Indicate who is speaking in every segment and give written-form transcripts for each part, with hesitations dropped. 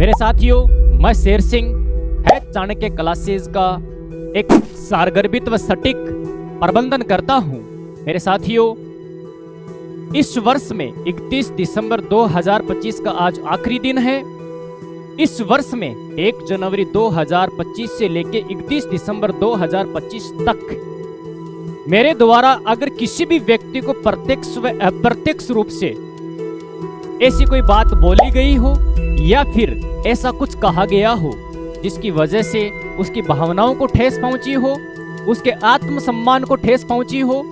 Speaker 1: मेरे साथियों, मैं शेर सिंह है चाणक्य क्लासेस का एक सारगर्भित व सटीक प्रबंधन करता हूं। मेरे साथियों, इस वर्ष में 31 दिसंबर 2025 का आज आखिरी दिन है। इस वर्ष में 1 जनवरी 2025 से लेके 31 दिसंबर 2025 तक मेरे द्वारा अगर किसी भी व्यक्ति को प्रत्यक्ष व अप्रत्यक्ष रूप से ऐसी कोई बात बोली गई हो या फिर ऐसा कुछ कहा गया हो जिसकी वजह से उसकी भावनाओं को ठेस पहुंची हो, उसके आत्मसम्मान को ठेस पहुंची हो,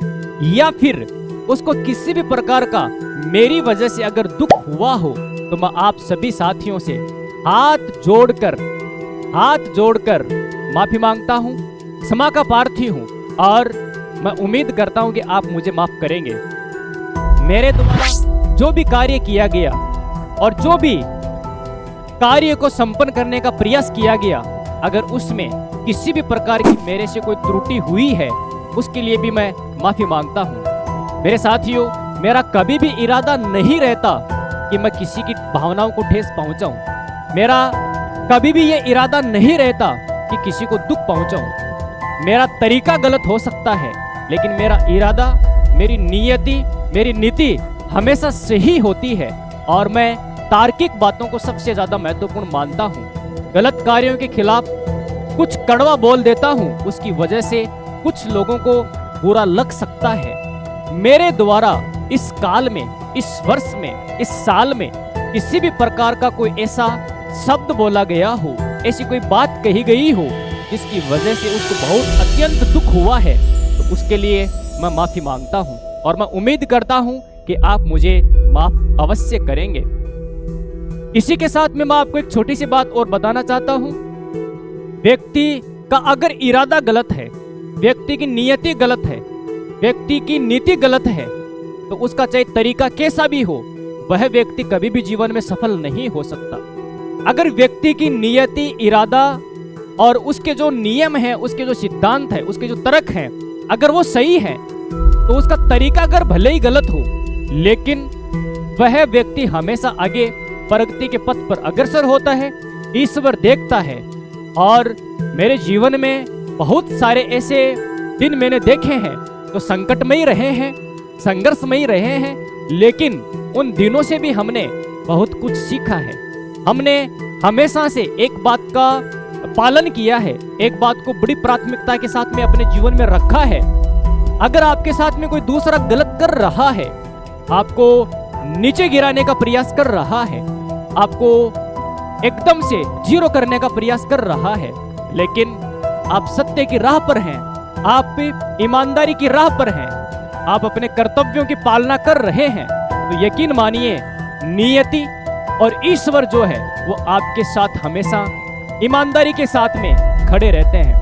Speaker 1: या फिर उसको किसी भी प्रकार का मेरी वजह से अगर दुख हुआ हो, तो मैं आप सभी साथियों से हाथ जोड़कर माफी मांगता हूं, क्षमा का प्रार्थी हूं और मैं उम्मीद करता हूं कि आप मुझे माफ करेंगे। मेरे द्वारा जो भी कार्य किया गया और जो भी कार्य को संपन्न करने का प्रयास किया गया, अगर उसमें किसी भी प्रकार की मेरे से कोई त्रुटि हुई है, उसके लिए भी मैं माफी मांगता हूं। मेरे साथियों, मेरा कभी भी इरादा नहीं रहता कि मैं किसी की भावनाओं को ठेस पहुंचाऊं। मेरा कभी भी ये इरादा नहीं रहता कि किसी को दुख पहुंचाऊं। मेरा तरीका गलत हो सकता है, लेकिन मेरा इरादा, मेरी नियति, मेरी नीति हमेशा सही होती है और मैं तार्किक बातों को सबसे ज्यादा महत्वपूर्ण मानता हूँ। गलत कार्यों के खिलाफ कुछ कड़वा बोल देता हूँ, उसकी वजह से कुछ लोगों को बुरा लग सकता है। मेरे द्वारा इस काल में, इस वर्ष में, इस साल में किसी भी प्रकार का कोई ऐसा शब्द बोला गया हो, ऐसी कोई बात कही गई हो जिसकी वजह से उसको बहुत अत्यंत दुख हुआ है, तो उसके लिए मैं माफी मांगता हूँ और मैं उम्मीद करता हूँ कि आप मुझे माफ अवश्य करेंगे। इसी के साथ में मैं आपको एक छोटी सी बात और बताना चाहता हूं। व्यक्ति का अगर इरादा गलत है, व्यक्ति की नियति गलत है, व्यक्ति की नीति गलत है, तो उसका चाहे तरीका कैसा भी हो, वह व्यक्ति कभी भी जीवन में सफल नहीं हो सकता। अगर व्यक्ति की नियति, इरादा और उसके जो नियम है, उसके जो सिद्धांत है, उसके जो तर्क हैं, अगर वो सही है, तो उसका तरीका अगर भले ही गलत हो, लेकिन वह व्यक्ति हमेशा आगे प्रगति के पथ पर अग्रसर होता है, ईश्वर देखता है। और मेरे जीवन में बहुत सारे ऐसे दिन मैंने देखे हैं जो संकटमयी रहे हैं, संघर्षमयी रहे हैं, लेकिन उन दिनों से भी हमने बहुत कुछ सीखा है। हमने हमेशा से एक बात का पालन किया है, एक बात को बड़ी प्राथमिकता के साथ में अपने जीवन में रखा है। अगर आपके साथ में कोई दूसरा गलत कर रहा है, आपको नीचे गिराने का प्रयास कर रहा है, आपको एकदम से जीरो करने का प्रयास कर रहा है, लेकिन आप सत्य की राह पर हैं, आप ईमानदारी की राह पर हैं, आप अपने कर्तव्यों की पालना कर रहे हैं, तो यकीन मानिए नियति और ईश्वर जो है वो आपके साथ हमेशा ईमानदारी के साथ में खड़े रहते हैं।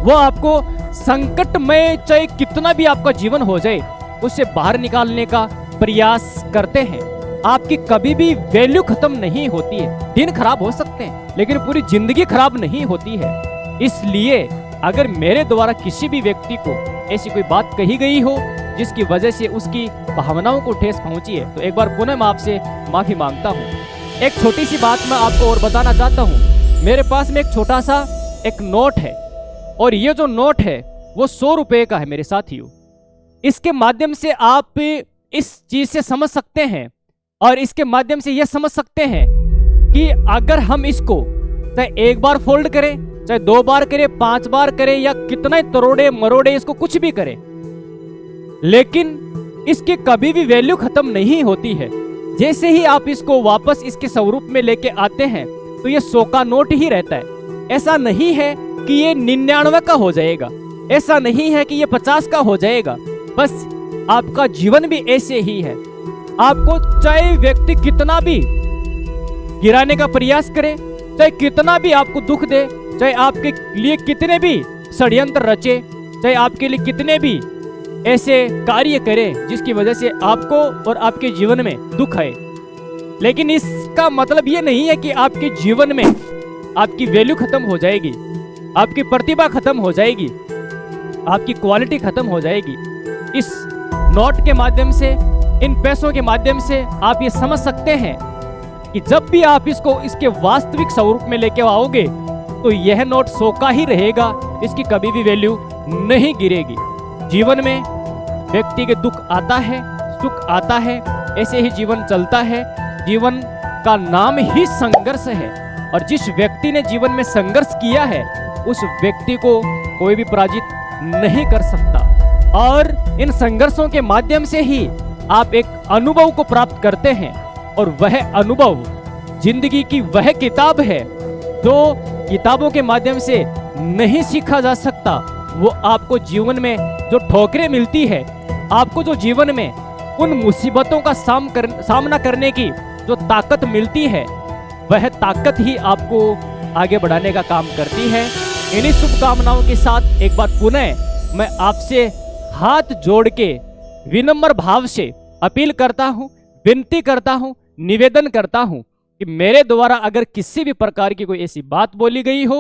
Speaker 1: वो आपको संकट में चाहे कितना भी आपका जीवन हो जाए, उससे बाहर निकालने का प्रयास करते हैं। आपकी कभी भी वैल्यू खत्म नहीं होती है। दिन खराब हो सकते हैं, लेकिन पूरी जिंदगी खराब नहीं होती है। इसलिए अगर मेरे द्वारा किसी भी व्यक्ति को ऐसी कोई बात कही गई हो जिसकी वजह से उसकी भावनाओं को ठेस पहुंची है, तो एक बार पुनः मैं आपसे माफी मांगता हूँ। एक छोटी सी बात मैं आपको और बताना चाहता हूँ। मेरे पास में एक छोटा सा एक नोट है, और ये जो नोट है वो 100 रुपए का है मेरे साथियों। इसके माध्यम से आप इस चीज से समझ सकते हैं और इसके माध्यम से यह समझ सकते हैं कि अगर हम इसको चाहे एक बार फोल्ड करें, चाहे 2 बार करें, 5 बार करें, या कितने तरोड़े मरोड़े इसको कुछ भी करें, लेकिन इसकी कभी भी वैल्यू खत्म नहीं होती है। जैसे ही आप इसको वापस इसके स्वरूप में लेके आते हैं, तो ये 100 का नोट ही रहता है। ऐसा नहीं है कि ये 99 का हो जाएगा, ऐसा नहीं है कि ये 50 का हो जाएगा। बस आपका जीवन भी ऐसे ही है। आपको चाहे व्यक्ति कितना भी गिराने का प्रयास करे, चाहे कितना भी आपको दुख दे, चाहे आपके लिए कितने भी षड्यंत्र रचे, चाहे आपके लिए कितने भी ऐसे कार्य करे जिसकी वजह से आपको और आपके जीवन में दुख आए, लेकिन इसका मतलब ये नहीं है कि आपके जीवन में आपकी वैल्यू खत्म हो जाएगी, आपकी प्रतिभा खत्म हो जाएगी, आपकी क्वालिटी खत्म हो जाएगी। इस नोट के माध्यम से, इन पैसों के माध्यम से आप ये समझ सकते हैं कि जब भी आप इसको इसके वास्तविक स्वरूप में लेके आओगे तो यह नोट 100 का ही रहेगा, इसकी कभी भी वैल्यू नहीं गिरेगी। जीवन में व्यक्ति के दुख आता है, सुख आता है, ऐसे ही जीवन चलता है। जीवन का नाम ही संघर्ष है, और जिस व्यक्ति ने जीवन में संघर्ष किया है उस व्यक्ति को कोई भी पराजित नहीं कर सकता। और इन संघर्षों के माध्यम से ही आप एक अनुभव को प्राप्त करते हैं, और वह अनुभव जिंदगी की वह किताब है जो किताबों के माध्यम से नहीं सीखा जा सकता। वो आपको जीवन में जो ठोकरें मिलती है, आपको जो जीवन में उन मुसीबतों का सामना करने की जो ताकत मिलती है, वह ताकत ही आपको आगे बढ़ाने का काम करती है। इन्हीं शुभकामनाओं के साथ एक बार पुनः मैं आपसे हाथ जोड़ के विनम्र भाव से अपील करता हूँ, विनती करता हूँ, निवेदन करता हूँ कि मेरे द्वारा अगर किसी भी प्रकार की कोई ऐसी बात बोली गई हो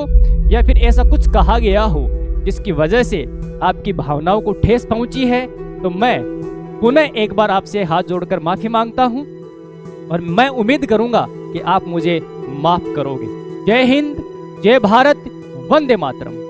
Speaker 1: या फिर ऐसा कुछ कहा गया हो जिसकी वजह से आपकी भावनाओं को ठेस पहुंची है, तो मैं पुनः एक बार आपसे हाथ जोड़कर माफी मांगता हूं, और मैं उम्मीद करूंगा कि आप मुझे माफ करोगे। जय हिंद, जय भारत, वंदे मातरम।